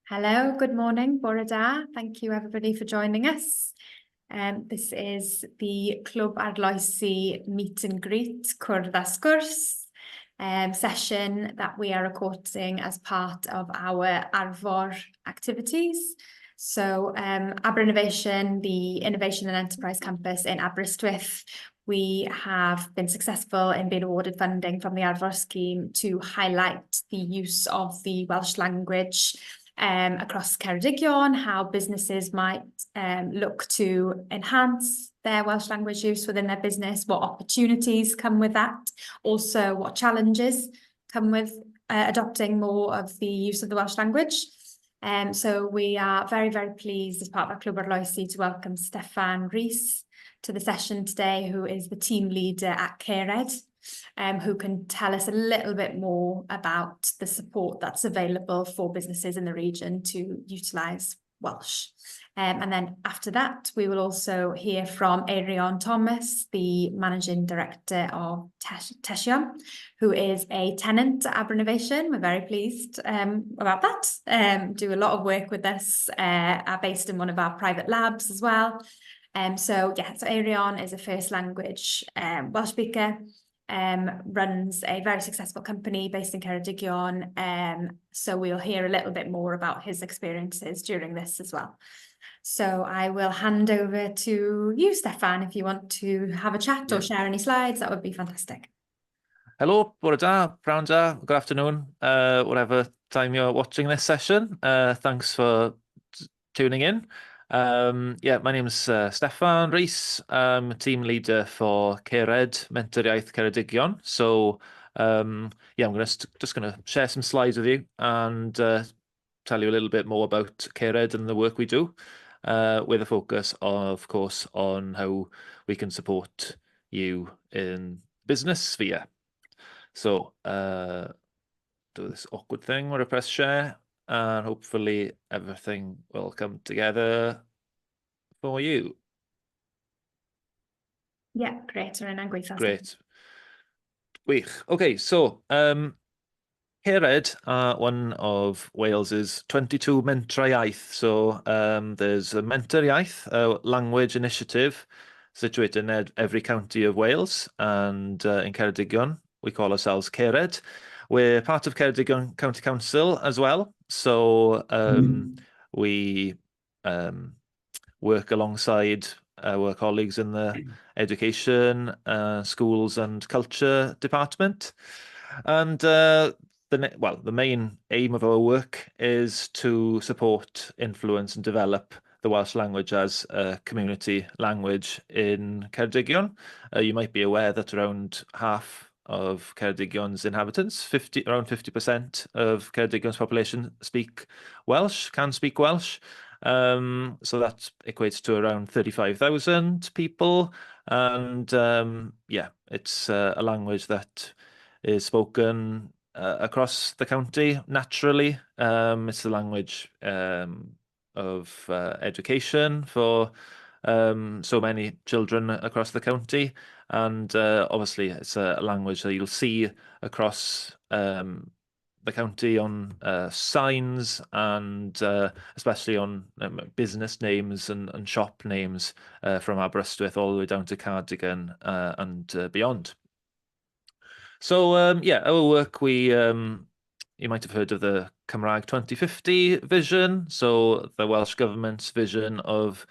Hello, good morning, bore da. Thank you everybody for joining us. This is the Clwb Arloesi meet and greet Cwrdd a Sgwrs session that we are recording as part of our Arfor activities. So Aber Innovation, the Innovation and Enterprise Campus in Aberystwyth, we have been successful in being awarded funding from the Arfor scheme to highlight the use of the Welsh language across Ceredigion, how businesses might look to enhance their Welsh language use within their business, what opportunities come with that, also what challenges come with adopting more of the use of the Welsh language. So we are very, very pleased as part of our Clwb Arloesi to welcome Steffan Rees to the session today, who is the team leader at Cered, who can tell us a little bit more about the support that's available for businesses in the region to utilise Welsh. And then after that, we will also hear from Arion Thomas, the Managing Director of Teshion, who is a tenant at Aber Innovation. We're very pleased about that. Do a lot of work with us, are based in one of our private labs as well. So Arion is a first language Welsh speaker, runs a very successful company based in Ceredigion. So we'll hear a little bit more about his experiences during this as well. So I will hand over to you, Steffan, if you want to have a chat or share any slides, that would be fantastic. Hello, bore da, prawn da, good afternoon, whatever time you're watching this session. Thanks for tuning in. My name is Steffan Rees. I'm a team leader for Cered, Lle Iaith Cymraeg. So I'm just gonna share some slides with you and tell you a little bit more about Cered and the work we do, with a focus, of course, on how we can support you in business sphere. So do this awkward thing where I press share, and hopefully everything will come together for you. Yeah, great. Great. Wych. Okay, so Cered are one of Wales's 22 mentrau iaith. So there's a mentor iaith, a language initiative situated in every county of Wales, and in Ceredigion we call ourselves Cered. We're part of Ceredigion County Council as well, so we work alongside our colleagues in the education, schools and culture department. And the main aim of our work is to support, influence and develop the Welsh language as a community language in Ceredigion. You might be aware that around half of Ceredigion's inhabitants, around 50% of Ceredigion's population can speak Welsh. So that equates to around 35,000 people. And it's a language that is spoken across the county naturally. It's the language of education for so many children across the county, and obviously it's a language that you'll see across the county on signs, and especially on business names and shop names from Aberystwyth all the way down to Cardigan and beyond. So our work, you might have heard of the Gymraeg 2050 vision. So the Welsh Government's vision of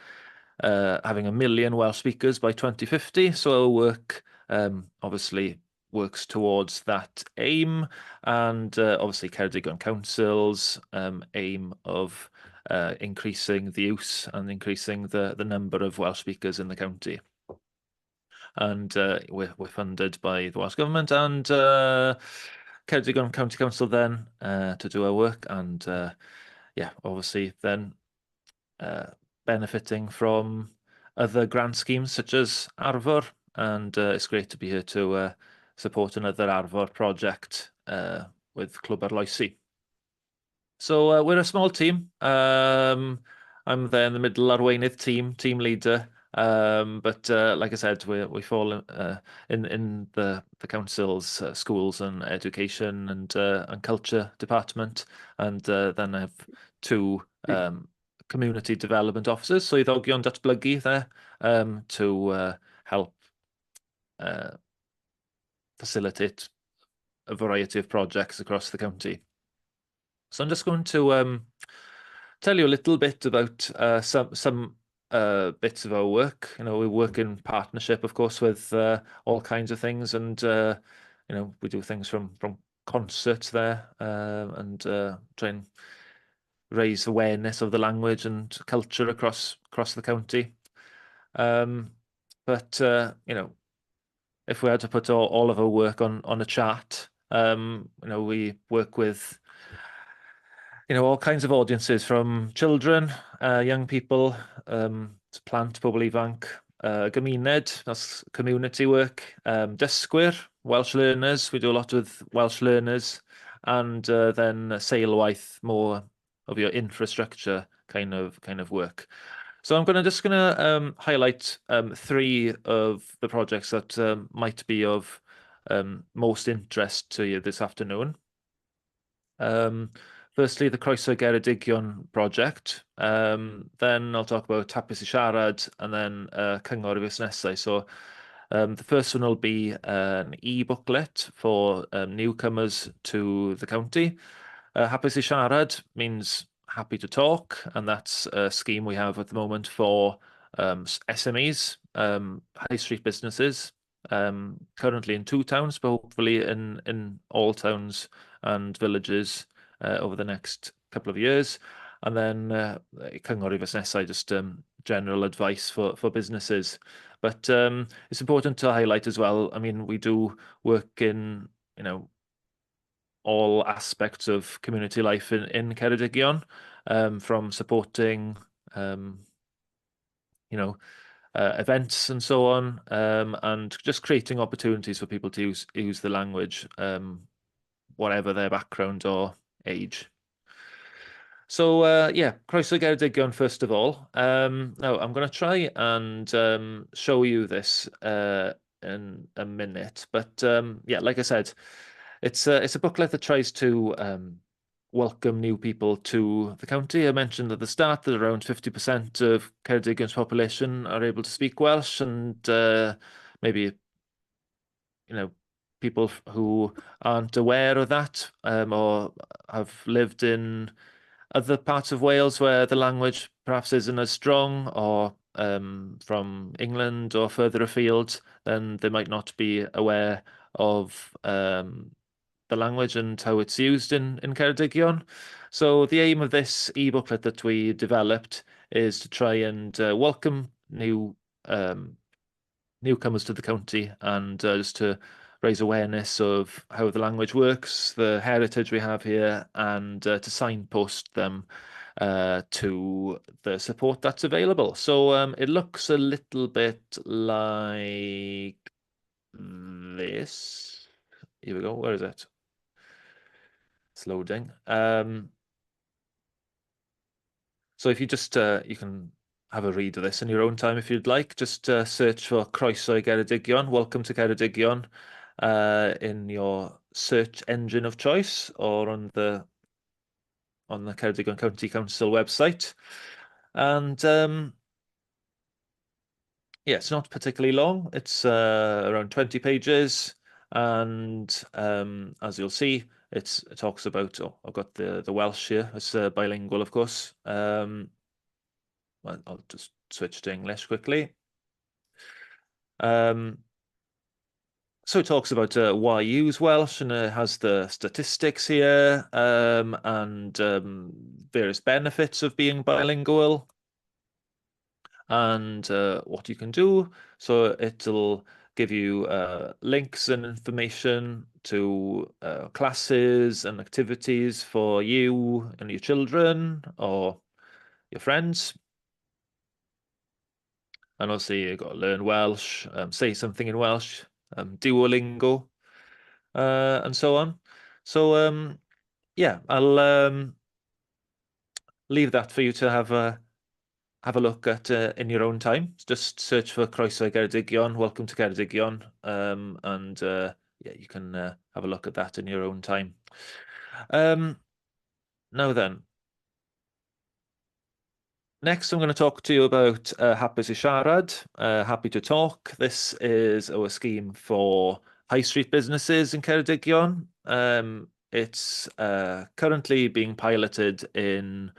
having 1 million Welsh speakers by 2050. So our work obviously works towards that aim, and obviously Ceredigion Council's aim of increasing the use and increasing the number of Welsh speakers in the county. And we're funded by the Welsh Government and Ceredigion County Council then to do our work, and obviously then benefiting from other grant schemes such as Arfor, and it's great to be here to support another Arfor project with Clwb Arloesi. So we're a small team. I'm there in the middle arweiniad team leader, But like I said, we fall in the council's schools and education and culture department, and then I have two community development officers, swyddogion datblygu there, to help facilitate a variety of projects across the county. So I'm just going to tell you a little bit about some bits of our work. We work in partnership, of course, with all kinds of things, and we do things from concerts there and try and raise awareness of the language and culture across the county. But if we had to put all of our work on a chart, we work with all kinds of audiences, from children, young people, to plant, pobl ifanc, gymuned, that's community work, dysgwyr, Welsh learners, we do a lot with Welsh learners, and then seilwaith, more of your infrastructure kind of work. So I'm just gonna highlight three of the projects that might be of most interest to you this afternoon. Firstly, the Croeso Geredigion project. Then I'll talk about hapus i siarad, and then cyngor i busnesau. So the first one will be an e-booklet for newcomers to the county. Hapus i siarad means happy to talk, and that's a scheme we have at the moment for SMEs, high street businesses, currently in 2 towns, but hopefully in all towns and villages over the next couple of years. And then cyngor i busnesau, just general advice for businesses. But it's important to highlight as well, I mean, we do work in, all aspects of community life in Ceredigion, from supporting, events and so on, and just creating opportunities for people to use the language, whatever their background or age. So Croeso Geredigion first of all. Now I'm going to try and show you this in a minute, but like I said, it's a booklet that tries to welcome new people to the county. I mentioned at the start that around 50% of Ceredigion's population are able to speak Welsh, and maybe people who aren't aware of that or have lived in other parts of Wales where the language perhaps isn't as strong, or from England or further afield, then they might not be aware of the language and how it's used in Ceredigion. So the aim of this e-booklet that we developed is to try and welcome newcomers to the county, and just to raise awareness of how the language works, the heritage we have here, and to signpost them to the support that's available. So it looks a little bit like this. Here we go. Where is it? It's loading. So if you just you can have a read of this in your own time if you'd like. Just search for Croeso Geredigion, Welcome to Ceredigion, in your search engine of choice, or on the Ceredigion County Council website. And it's not particularly long. It's around 20 pages, and as you'll see, it talks about. Oh, I've got the Welsh here. It's bilingual, of course. Well, I'll just switch to English quickly. So it talks about why use Welsh, and it has the statistics here, and various benefits of being bilingual, and what you can do. So it'll give you links and information to classes and activities for you and your children or your friends. And also you've got to learn Welsh, say something in Welsh, Duolingo, and so on. So I'll leave that for you to have have a look at in your own time. Just search for Croeso i Geredigion, Welcome to Geredigion, and yeah, you can have a look at that in your own time. Now then, next I'm going to talk to you about Hapus i Siarad, Happy to Talk. This is our scheme for high street businesses in Ceredigion. It's currently being piloted in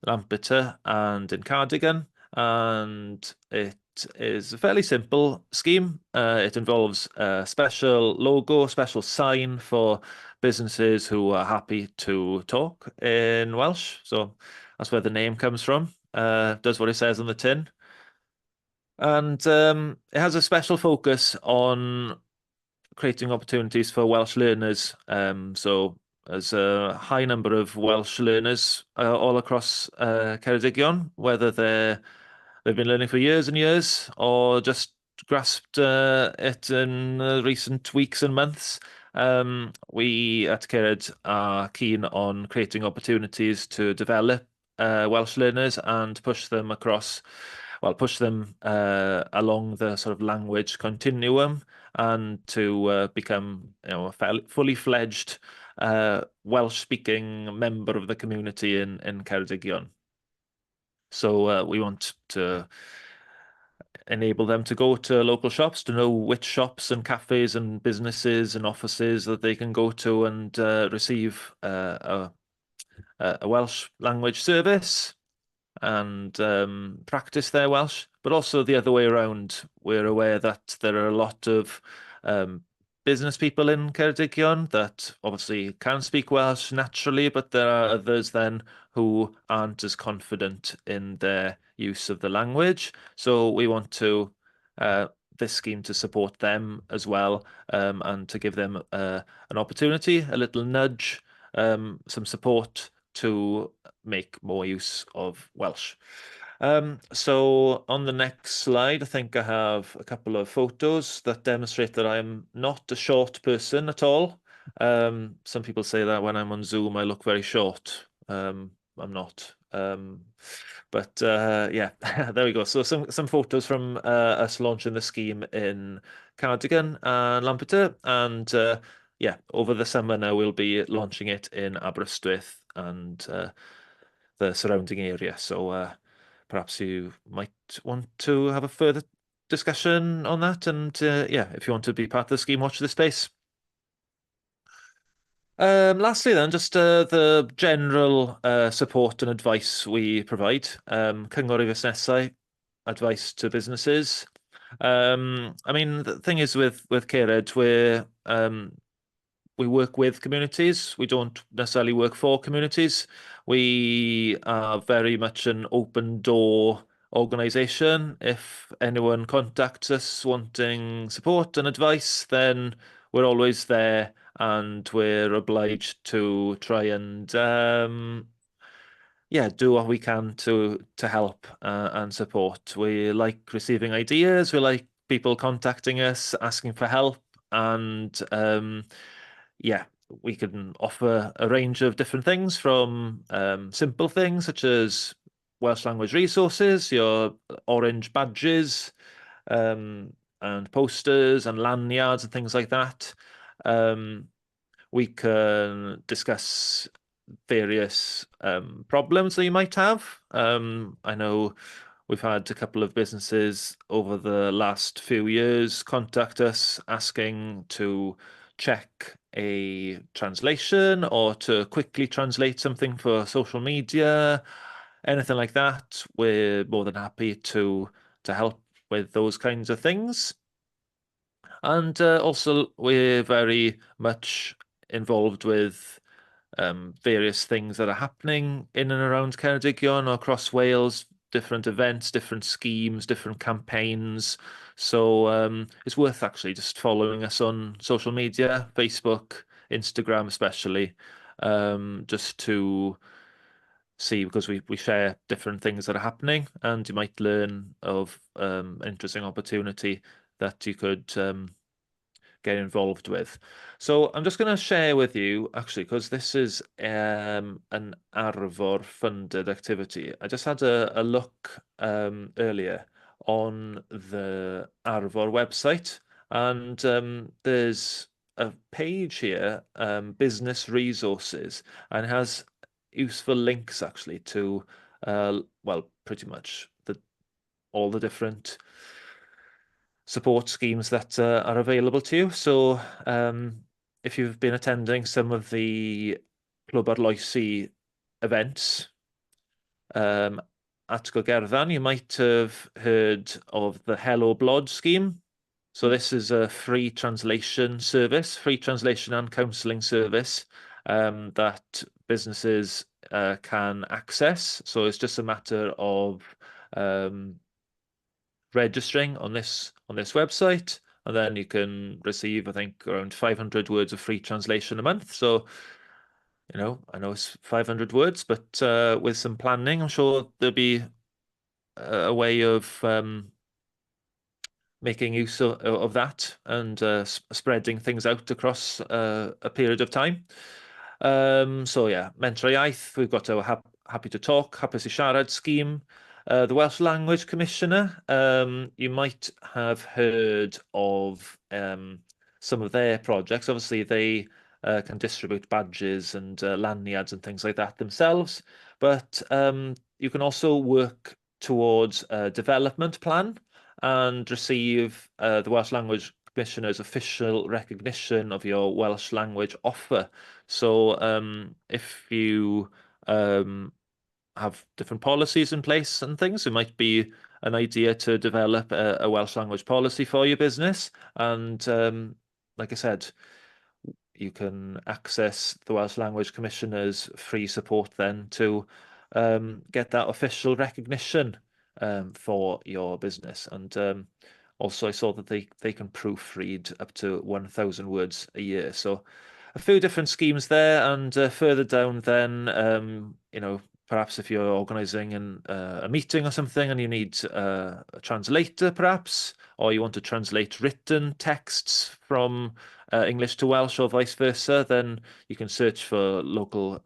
Lampeter and in Cardigan, and it is a fairly simple scheme. It involves a special logo, special sign for businesses who are happy to talk in Welsh. So that's where the name comes from. Does what it says on the tin. And it has a special focus on creating opportunities for Welsh learners. So there's a high number of Welsh learners all across Ceredigion, whether they've been learning for years and years or just grasped it in recent weeks and months. We at Cered are keen on creating opportunities to develop Welsh learners and push them along the sort of language continuum and to become, a fully fledged Welsh-speaking member of the community in Ceredigion. So we want to enable them to go to local shops, to know which shops and cafes and businesses and offices that they can go to and receive a Welsh language service and practice their Welsh, but also the other way around. We're aware that there are a lot of business people in Ceredigion that obviously can speak Welsh naturally, but there are others then who aren't as confident in their use of the language. So we want to this scheme to support them as well, and to give them an opportunity, a little nudge, some support to make more use of Welsh. So on the next slide, I think I have a couple of photos that demonstrate that I'm not a short person at all. Some people say that when I'm on Zoom, I look very short. I'm not. But yeah, there we go. So some photos from us launching the scheme in Cardigan and Lampeter, and yeah, over the summer now we'll be launching it in Aberystwyth and the surrounding area. So perhaps you might want to have a further discussion on that. And yeah, if you want to be part of the scheme, watch this space. Lastly then, just the general support and advice we provide. Cyngor i busnesau, advice to businesses. I mean, the thing is with Cered, we work with communities. We don't necessarily work for communities. We are very much an open door organization. If anyone contacts us wanting support and advice, then we're always there and we're obliged to try and yeah, do what we can to help and support. We like receiving ideas. We like people contacting us, asking for help, and yeah, we can offer a range of different things from simple things such as Welsh language resources, your orange badges, and posters and lanyards and things like that. We can discuss various problems that you might have. I know we've had a couple of businesses over the last few years contact us asking to check a translation or to quickly translate something for social media, anything like that. We're more than happy to help with those kinds of things. And also, we're very much involved with various things that are happening in and around Ceredigion or across Wales, different events, different schemes, different campaigns. So it's worth actually just following us on social media, Facebook, Instagram especially, just to see, because we share different things that are happening and you might learn of an interesting opportunity that you could get involved with. So I'm just going to share with you, actually, because this is an Arfor funded activity. I just had a look earlier on the Arfor website, and there's a page here, business resources, and it has useful links actually to, well, pretty much all the different support schemes that are available to you. So if you've been attending some of the Clwb Arloesi events at Gyrgyrddan, you might have heard of the Hello Blod scheme. So this is a free translation service, free translation and counselling service that businesses can access. So it's just a matter of registering on this website, and then you can receive, I think, around 500 words of free translation a month. So, I know it's 500 words, but with some planning, I'm sure there'll be a way of making use of that and spreading things out across a period of time. So yeah, Mentor Iaith, we've got our Happy to Talk, Hapus i Siarad scheme. The Welsh Language Commissioner, you might have heard of some of their projects. Obviously, they can distribute badges and lanyards and things like that themselves, but you can also work towards a development plan and receive the Welsh Language Commissioner's official recognition of your Welsh language offer. So if you have different policies in place and things, it might be an idea to develop a Welsh language policy for your business. And like I said, you can access the Welsh Language Commissioner's free support then to get that official recognition for your business. And also I saw that they can proofread up to 1,000 words a year. So a few different schemes there, and further down then, perhaps if you're organising a meeting or something and you need a translator perhaps, or you want to translate written texts from English to Welsh or vice versa, then you can search for local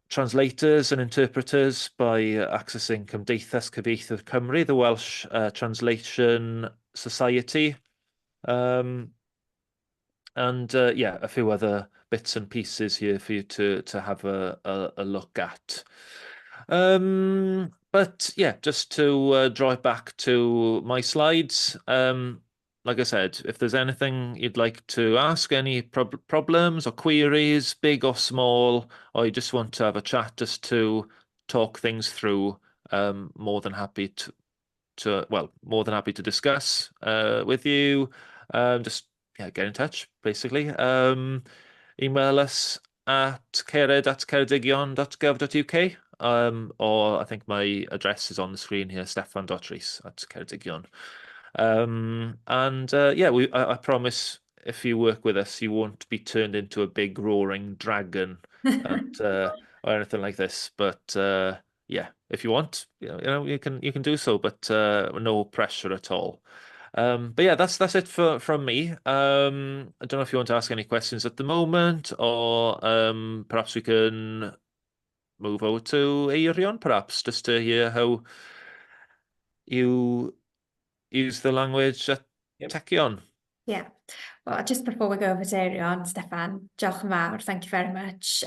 translators and interpreters by accessing Cymdeithas Cyfieithydd Cymru, the Welsh Translation Society. And yeah, a few other bits and pieces here for you to have a look at. But yeah, just to draw it back to my slides. Like I said, if there's anything you'd like to ask, any problems or queries, big or small, or you just want to have a chat just to talk things through, more than happy more than happy to discuss with you. Just get in touch, basically. Email us at cered@ceredigion.gov.uk. Or I think my address is on the screen here, steffan.rees@ceredigion. And yeah, I promise if you work with us, you won't be turned into a big roaring dragon and, or anything like this. But yeah, if you want, you can do so, but no pressure at all. But yeah, that's it from me. I don't know if you want to ask any questions at the moment, or perhaps we can move over to Eirion, perhaps, just to hear how you use the language at Techion. Yeah. Well, just before we go over to Arion, Steffan, diolch yn fawr. Thank you very much.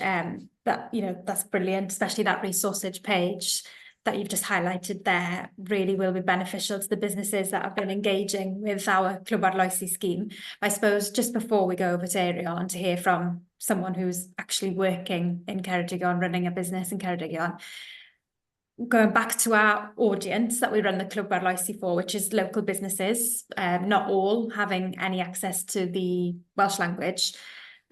That's brilliant, especially that resourceage page that you've just highlighted there really will be beneficial to the businesses that have been engaging with our Clwb Arloesi scheme. I suppose just before we go over to Arion to hear from someone who's actually working in Ceredigion, running a business in Ceredigion, going back to our audience that we run the Clwb Arloesi for, which is local businesses, not all having any access to the Welsh language,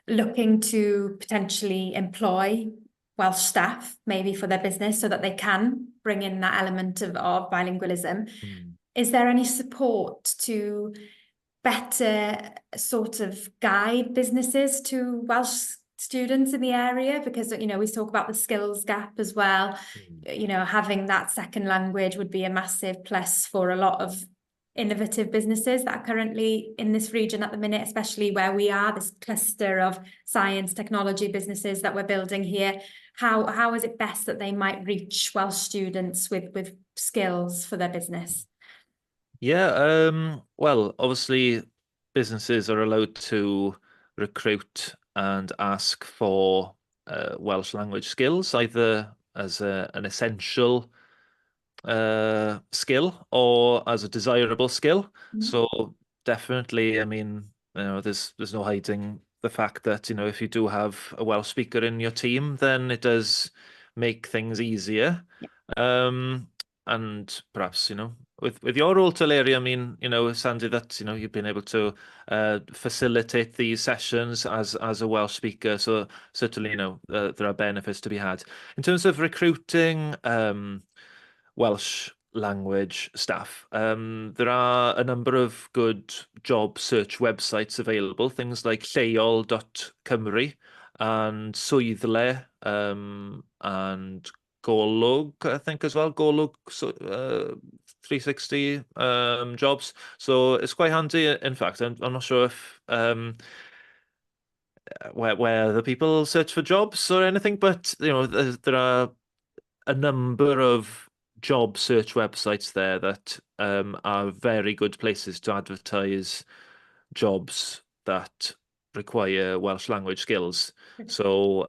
looking to potentially employ Welsh staff, maybe for their business, so that they can bring in that element of bilingualism. Is there any support to better sort of guide businesses to Welsh students in the area? Because, we talk about the skills gap as well. Having that second language would be a massive plus for a lot of innovative businesses that are currently in this region at the minute, especially where we are, this cluster of science, technology businesses that we're building here. How is it best that they might reach Welsh students with skills for their business? Yeah, well, obviously businesses are allowed to recruit and ask for Welsh language skills, either as an essential skill or as a desirable skill. So definitely, I mean, there's no hiding the fact that, if you do have a Welsh speaker in your team, then it does make things easier. And perhaps, with your role, Larry, I mean, Sandy, that, you've been able to facilitate these sessions as a Welsh speaker. So certainly, there are benefits to be had. In terms of recruiting, Welsh language staff. There are a number of good job search websites available, things like lleol.cymru and Swyddle and Golwg, I think as well, Golwg 360 jobs. So it's quite handy. In fact, I'm not sure if where the people search for jobs or anything, but there are a number of job search websites there that are very good places to advertise jobs that require Welsh language skills. So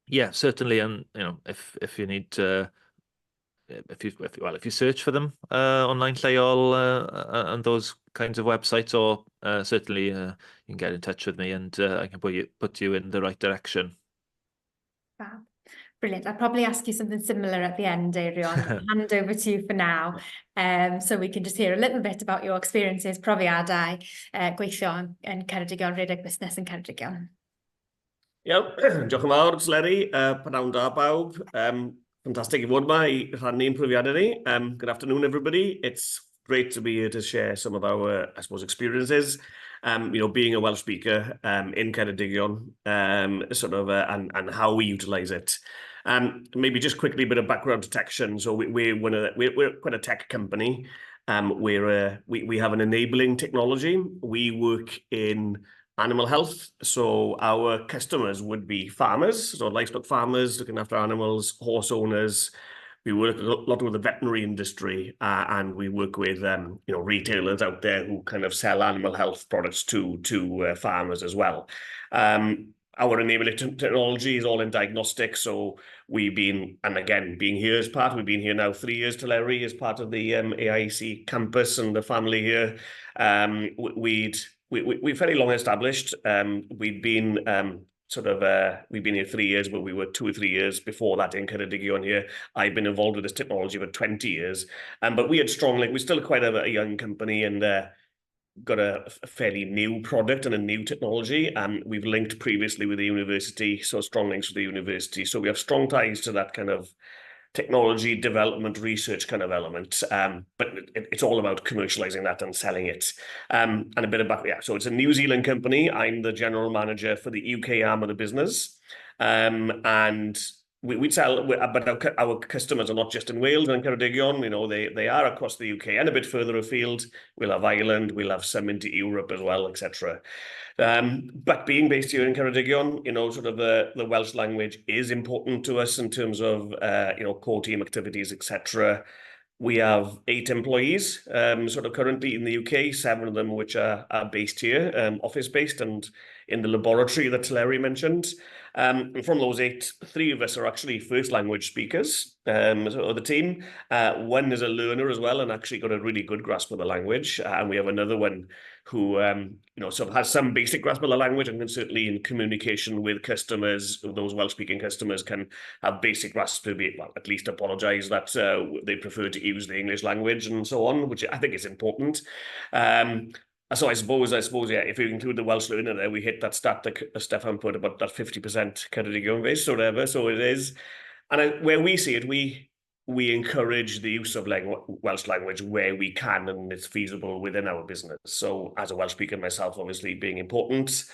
yeah, certainly, and if you need if you search for them online, Lleol and those kinds of websites, or certainly you can get in touch with me and I can put you in the right direction. Fab. Brilliant. I'll probably ask you something similar at the end, Arion. I'll hand over to you for now, so we can just hear a little bit about your experiences profiadau gweithio yn Ceredigion, rhedeg busnes yn Ceredigion. Iawn, diolch yn fawr, Larry. Pnawn da bawb. Fantastic i fod yma I rhannu'n profiadau ni. Good afternoon, everybody. It's great to be here to share some of our, I suppose, experiences. Being a Welsh speaker in Ceredigion, and how we utilise it. Maybe just quickly a bit of background detection. So we're quite a tech company. We have an enabling technology. We work in animal health. So our customers would be farmers, so livestock farmers looking after animals, horse owners. We work a lot with the veterinary industry, and we work with retailers out there who kind of sell animal health products to farmers as well. Our enabling technology is all in diagnostics, so we've been, and again, being here as part, we've been here now 3 years to Larry as part of the AIC campus and the family here. We're fairly long established. We've been we've been here 3 years, but we were 2 or 3 years before that in Ceredigion here. I've been involved with this technology for 20 years, but we had strong link. We're still quite a young company and got a fairly new product and a new technology. We've linked previously with the university, so strong links with the university. So we have strong ties to that kind of technology development research kind of element, but it's all about commercializing that and selling it. And a bit about, so it's a New Zealand company. I'm the general manager for the UK arm of the business, and we sell, but our customers are not just in Wales and Ceredigion, they are across the UK and a bit further afield. We'll have Ireland, we'll have some into Europe as well, etc. But being based here in Ceredigion, the Welsh language is important to us in terms of, core team activities, etc. We have 8 employees, currently in the UK, 7 of them which are based here, office-based and in the laboratory that Larry mentioned. And from those 8, 3 of us are actually first language speakers of the team. 1 is a learner as well and actually got a really good grasp of the language. And we have another one who has some basic grasp of the language and can certainly in communication with customers, those Welsh-speaking customers can have basic grasp to be, well, at least apologise that they prefer to use the English language and so on, which I think is important. So I suppose, yeah, if you include the Welsh learner there, we hit that stat that Steffan put about that 50% Ceredigion based or whatever, so it is. And where we see it, we encourage the use of Welsh language where we can and it's feasible within our business. So as a Welsh speaker myself, obviously being important.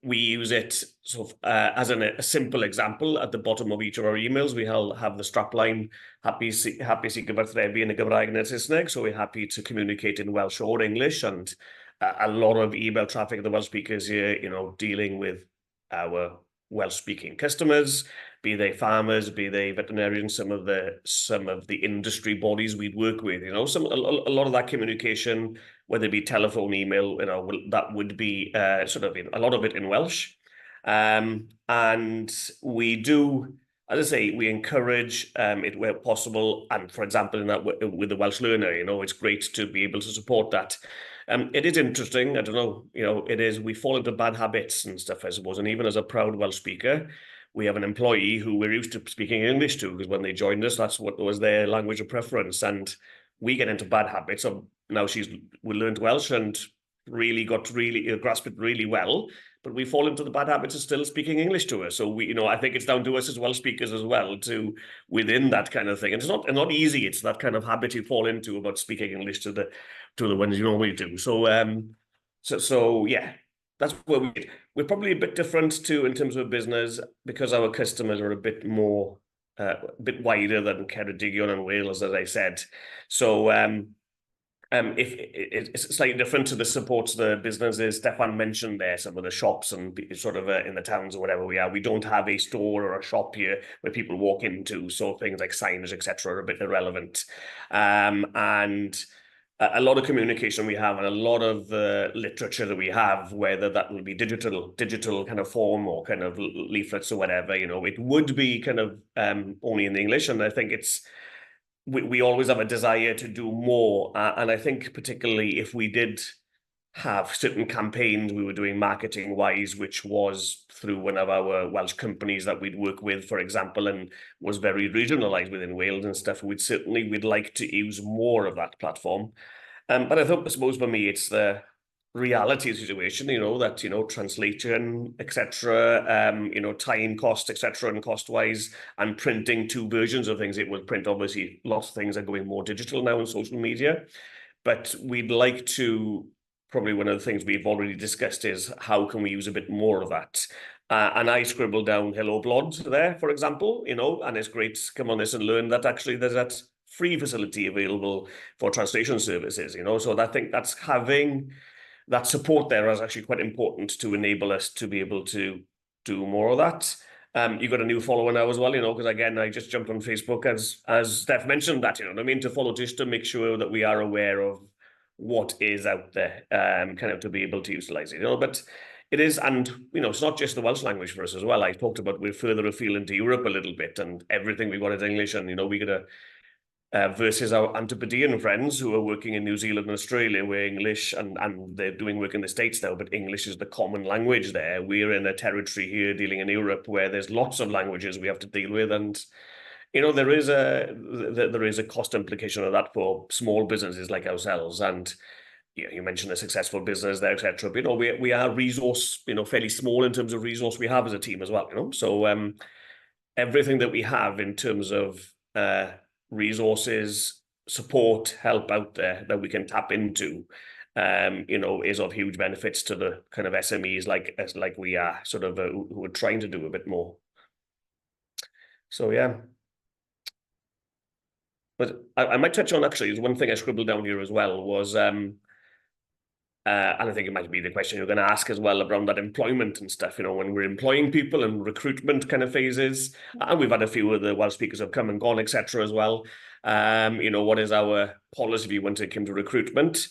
We use it sort of as a simple example. At the bottom of each of our emails, we have the strapline, hapus i gyfathrebu yn y Gymraeg neu'r Saesneg, so we're happy to communicate in Welsh or English, and a lot of email traffic of the Welsh speakers here, dealing with our Welsh-speaking customers, be they farmers, be they veterinarians, some of the industry bodies we'd work with. A lot of that communication, whether it be telephone, email, that would be sort of a lot of it in Welsh, and we do, as I say, we encourage it where possible, and for example, in that with the Welsh learner, it's great to be able to support that. It is interesting. I don't know, it is, we fall into bad habits and stuff, I suppose. And even as a proud Welsh speaker, we have an employee who we're used to speaking English to, because when they joined us, that's what was their language of preference. And we get into bad habits. So now we learned Welsh and really grasped it really well, but we fall into the bad habits of still speaking English to her. So I think it's down to us as Welsh speakers as well to within that kind of thing. And it's not easy. It's that kind of habit you fall into about speaking English to the ones you normally do. So yeah, that's where we're probably a bit different too in terms of business, because our customers are a bit more a bit wider than Ceredigion and Wales, as I said. So if it's slightly different to the supports the businesses. Steffan mentioned there some of the shops and sort of in the towns or whatever we are. We don't have a store or a shop here where people walk into, so things like signage, etc., are a bit irrelevant. And a lot of communication we have, and a lot of literature that we have, whether that will be digital kind of form or kind of leaflets or whatever, it would be kind of only in English. And I think we always have a desire to do more. And I think particularly if we did have certain campaigns we were doing marketing-wise, which was through one of our Welsh companies that we'd work with, for example, and was very regionalised within Wales and stuff, we'd like to use more of that platform. But I suppose for me, it's the reality situation, that, translation, etc., time cost, etc., and cost-wise, and printing 2 versions of things. It will print, obviously, lots of things are going more digital now on social media, but we'd like to, probably one of the things we've already discussed is how can we use a bit more of that. And I scribbled down hello blod there, for example, and it's great to come on this and learn that actually there's that free facility available for translation services, so I think that's having that support there is actually quite important to enable us to be able to do more of that. You've got a new follower now as well, because again, I just jumped on Facebook as Steph mentioned that, to follow, just to make sure that we are aware of what is out there, kind of to be able to utilize it, but it is, and it's not just the Welsh language for us as well. I talked about we're further afield into Europe a little bit, and everything we've got is English, and we got to versus our Antipodean friends who are working in New Zealand and Australia, where English, and they're doing work in the States now, but English is the common language there. We're in a territory here dealing in Europe where there's lots of languages we have to deal with, and there is a cost implication of that for small businesses like ourselves. And you mentioned a successful business there, etc. But we are resource, fairly small in terms of resource we have as a team as well. So everything that we have in terms of resources, support, help out there that we can tap into, is of huge benefits to the kind of SMEs like we are, sort of who are trying to do a bit more. So yeah. But I might touch on, actually, one thing I scribbled down here as well was, and I think it might be the question you're going to ask as well around that employment and stuff, when we're employing people and recruitment kind of phases, and we've had a few of the Welsh speakers have come and gone, etc. as well. What is our policy view when it comes to recruitment?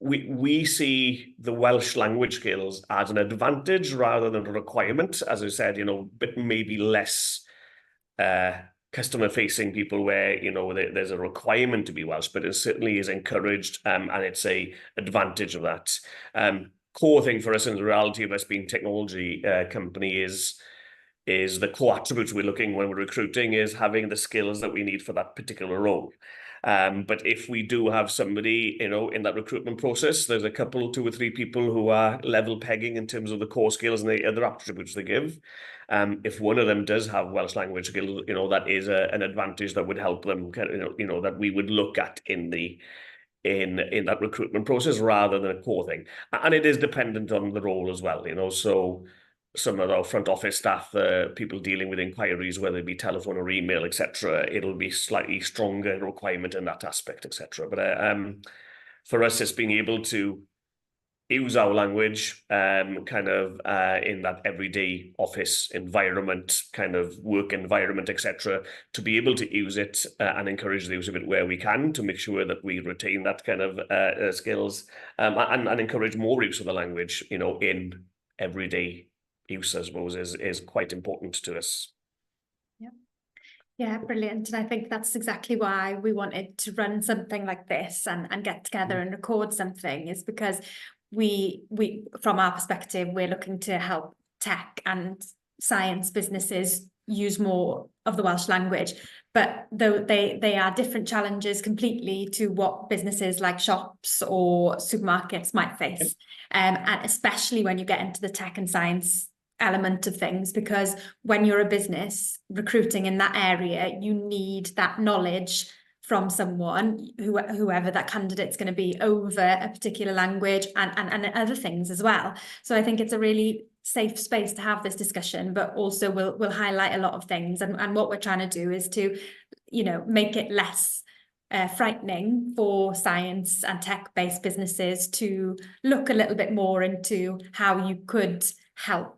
We see the Welsh language skills as an advantage rather than a requirement. As I said, but maybe less customer-facing people where, there's a requirement to be Welsh, but it certainly is encouraged, and it's a advantage of that. Core thing for us in the reality of us being technology company is the core attributes we're looking when we're recruiting is having the skills that we need for that particular role. But if we do have somebody, in that recruitment process, there's a couple, 2 or 3 people who are level pegging in terms of the core skills and the other attributes they give. If one of them does have Welsh language skills, that is an advantage that would help them, that we would look at in the in that recruitment process rather than a core thing. And it is dependent on the role as well, so some of our front office staff, people dealing with inquiries, whether it be telephone or email, etc., it'll be slightly stronger requirement in that aspect, etc. But for us, it's being able to use our language kind of in that everyday office environment, kind of work environment, etc., to be able to use it and encourage the use of it where we can to make sure that we retain that kind of skills and encourage more use of the language, in everyday use, I suppose, is quite important to us. Yeah, brilliant. And I think that's exactly why we wanted to run something like this and get together and record something, is because we from our perspective, we're looking to help tech and science businesses use more of the Welsh language, but though they are different challenges completely to what businesses like shops or supermarkets might face, and especially when you get into the tech and science element of things, because when you're a business recruiting in that area, you need that knowledge from someone, whoever that candidate's going to be, over a particular language and other things as well. So I think it's a really safe space to have this discussion, but also we'll highlight a lot of things. And what we're trying to do is to, make it less frightening for science and tech-based businesses to look a little bit more into how you could help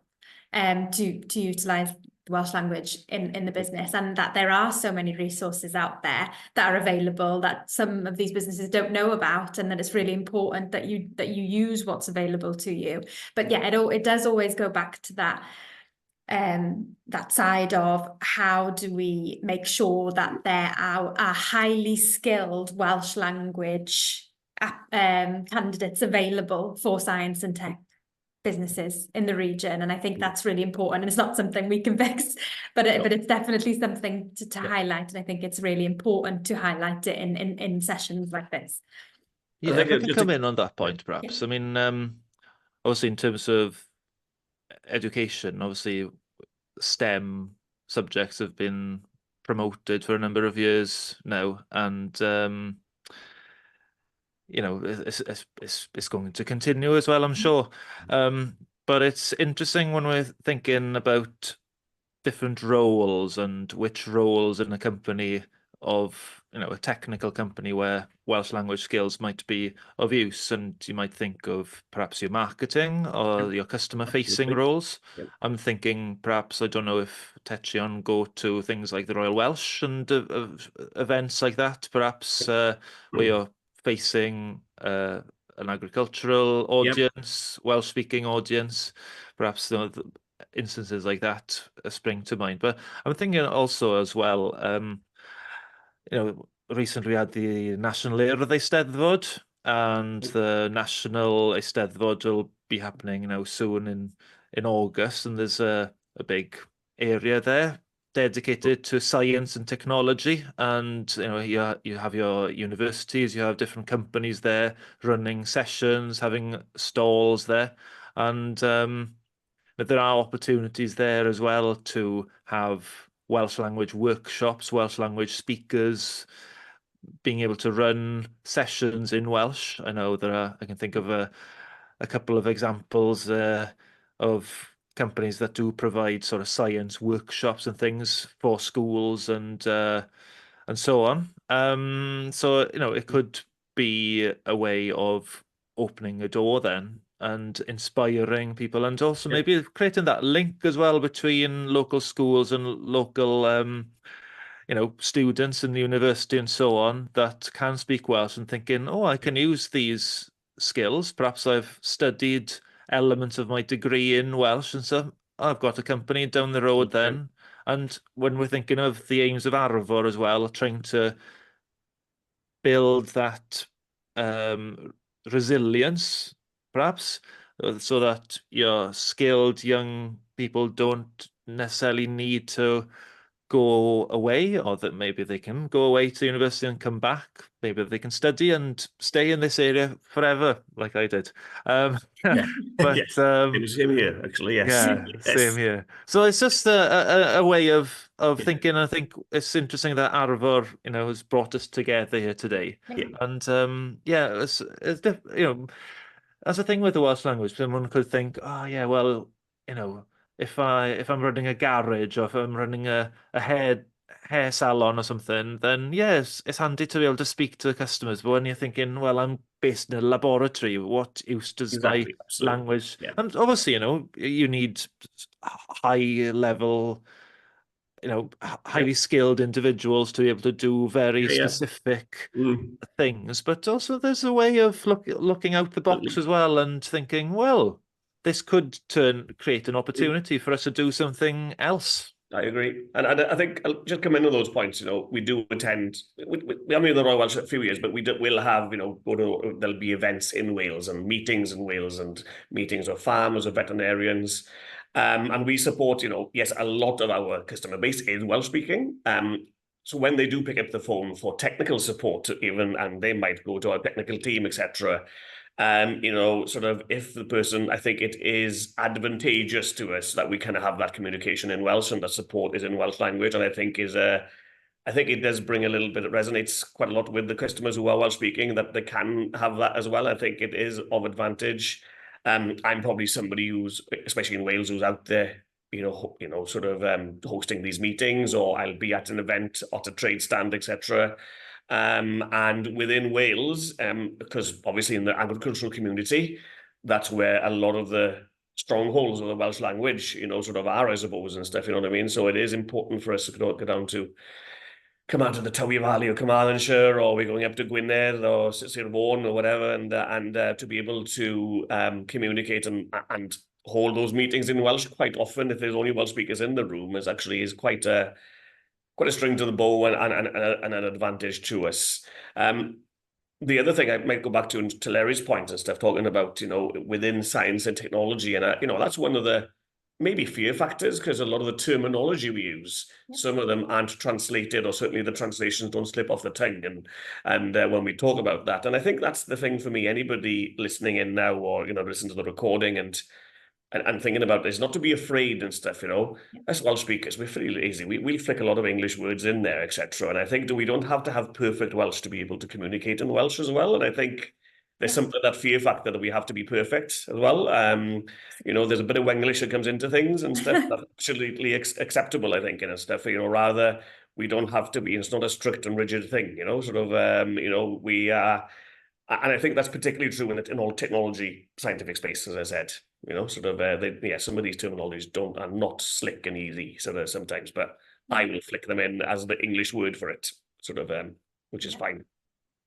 to utilise the Welsh language in the business, and that there are so many resources out there that are available that some of these businesses don't know about, and that it's really important that you use what's available to you. But yeah, it does always go back to that side of how do we make sure that there are highly skilled Welsh language candidates available for science and tech businesses in the region. And I think that's really important, and it's not something we can fix, but it's definitely something to highlight, and I think it's really important to highlight it in sessions like this. Yeah, if I can come in on that point, perhaps. I mean, obviously in terms of education, obviously STEM subjects have been promoted for a number of years now, and it's going to continue as well, I'm sure. But it's interesting when we're thinking about different roles and which roles in a company of, a technical company where Welsh language skills might be of use, and you might think of perhaps your marketing or your customer-facing roles. I'm thinking perhaps, I don't know if Techion go to things like the Royal Welsh and events like that, perhaps where you're facing an agricultural audience, Welsh-speaking audience, perhaps the instances like that spring to mind. But I'm thinking also as well, recently we had the National Lle Iaith Cymraeg, and the National Eisteddfod will be happening soon in August, and there's a big area there dedicated to science and technology, and you have your universities, you have different companies there running sessions, having stalls there, and there are opportunities there as well to have Welsh language workshops, Welsh language speakers, being able to run sessions in Welsh. I know I can think of a couple of examples of companies that do provide sort of science workshops and things for schools and so on. So it could be a way of opening a door then and inspiring people, and also maybe creating that link as well between local schools and local students in the university and so on that can speak Welsh, and thinking, I can use these skills. Perhaps I've studied elements of my degree in Welsh, and so I've got a company down the road then. And when we're thinking of the aims of Arfor as well, trying to build that resilience, perhaps, so that your skilled young people don't necessarily need to go away, or that maybe they can go away to university and come back. Maybe they can study and stay in this area forever, like I did. Yeah. But Yes. Same here, actually. Yes. yeah, Yes. same here. So it's just a way of thinking. I think it's interesting that Arfor, has brought us together here today. Yeah. And yeah, that's the thing with the Welsh language. Someone could think, oh yeah, well, if I'm running a garage, or if I'm running a hair salon or something, then yes, it's handy to be able to speak to the customers. But when you're thinking, well, I'm based in a laboratory, what use does Exactly. my Absolutely. language? Yeah. And obviously, you need high level, highly skilled individuals to be able to do very Yeah. specific Mm. things. But also, there's a way of looking out the box Absolutely. as well and thinking, well, this could create an opportunity for us to do something else. I agree. And I think I'll just come into those points, we do attend, we haven't been in the Royal Welsh a few years, but we'll have, there'll be events in Wales and meetings in Wales and meetings of farmers or veterinarians. And we support, yes, a lot of our customer base is Welsh speaking. So when they do pick up the phone for technical support even, and they might go to our technical team, etc., sort of if the person, I think it is advantageous to us that we kind of have that communication in Welsh and that support is in Welsh language. And I think it does bring a little bit, it resonates quite a lot with the customers who are Welsh speaking, that they can have that as well. I think it is of advantage. I'm probably somebody who's, especially in Wales, who's out there, sort of hosting these meetings, or I'll be at an event, at a trade stand, etc. And within Wales, because obviously in the agricultural community, that's where a lot of the strongholds of the Welsh language, sort of are, I suppose, and stuff, you know what I mean? So it is important for us to go down to Command to the Tywi Valley or Carmarthenshire, or we're going up to Gwynedd or Sir Fôn or whatever, and to be able to communicate and hold those meetings in Welsh quite often, if there's only Welsh speakers in the room, is quite a string to the bow and an advantage to us. The other thing I might go back to Larry's point and stuff, talking about, within science and technology, and, that's one of the maybe fear factors, because a lot of the terminology we use, some of them aren't translated, or certainly the translations don't slip off the tongue. And when we talk about that, and I think that's the thing for me, anybody listening in now, or, listen to the recording and thinking about this, not to be afraid and stuff, as Welsh speakers, we're pretty lazy. We'll flick a lot of English words in there, etc. And I think that we don't have to have perfect Welsh to be able to communicate in Welsh as well. And I think there's something, that fear factor, that we have to be perfect as well. There's a bit of Wenglish that comes into things and stuff. That's absolutely acceptable, I think, and stuff. Rather, we don't have to be. It's not a strict and rigid thing. We are. And I think that's particularly true in all technology, scientific space, as I said. Some of these terminologies are not slick and easy, sort of sometimes, but I will flick them in as the English word for it, sort of, which is fine.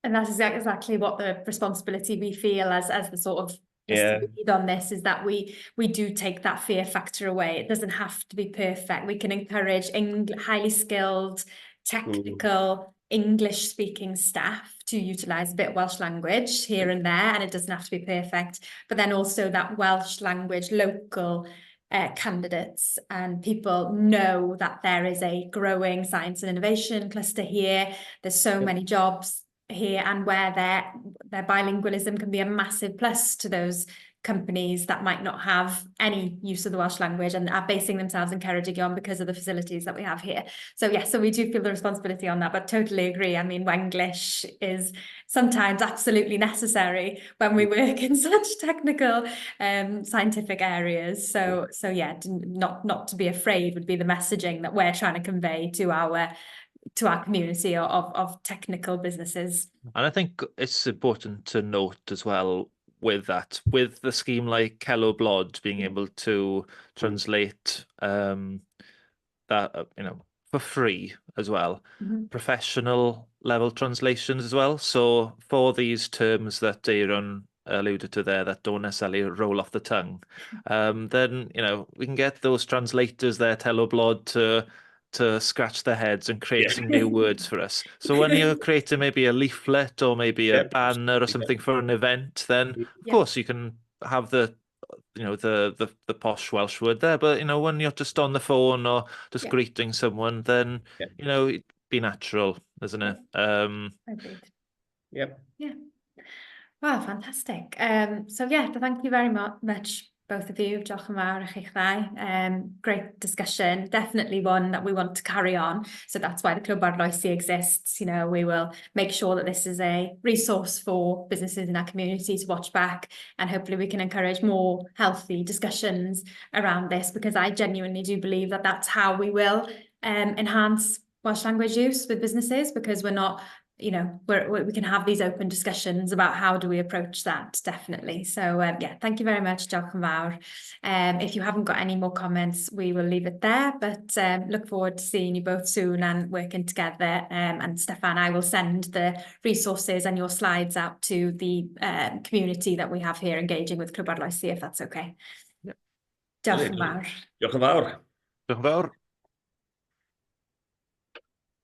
And that's exactly what the responsibility we feel as the sort of lead on this is, that we do take that fear factor away. It doesn't have to be perfect. We can encourage highly skilled, technical, English-speaking staff to utilise a bit of Welsh language here and there, and it doesn't have to be perfect. But then also that Welsh language local candidates and people know that there is a growing science and innovation cluster here. There's so many jobs here, and where their bilingualism can be a massive plus to those companies that might not have any use of the Welsh language and are basing themselves in Cered on because of the facilities that we have here. So so we do feel the responsibility on that, but totally agree. I mean, Wenglish is sometimes absolutely necessary when we work in such technical, scientific areas. So not to be afraid would be the messaging that we're trying to convey to our community of technical businesses. And I think it's important to note as well, with the scheme like Clwb being able to translate that for free as well, professional level translations as well. So for these terms that Aaron alluded to there that don't necessarily roll off the tongue, then we can get those translators there, Clwb, to scratch their heads and create some new words for us. So when you're creating maybe a leaflet or maybe a banner or something for an event, then of course you can have the the posh Welsh word there, but when you're just on the phone or just greeting someone, then it'd be natural, isn't it? Agreed. Yep. Yeah. Wow, fantastic. So thank you very much, both of you. Diolch yn fawr i chi'ch ddau. Great discussion, definitely one that we want to carry on. So that's why the Clwb Arloesi exists. We will make sure that this is a resource for businesses in our community to watch back, and hopefully we can encourage more healthy discussions around this, because I genuinely do believe that that's how we will enhance Welsh language use with businesses, because we're not we can have these open discussions about how do we approach that, definitely. So thank you very much, diolch yn fawr. If you haven't got any more comments, we will leave it there, but look forward to seeing you both soon and working together. And Steffan, I will send the resources and your slides out to the community that we have here engaging with Clwb Arloesi, if that's okay. Yep. Diolch yn fawr. Diolch yn fawr. Diolch yn fawr.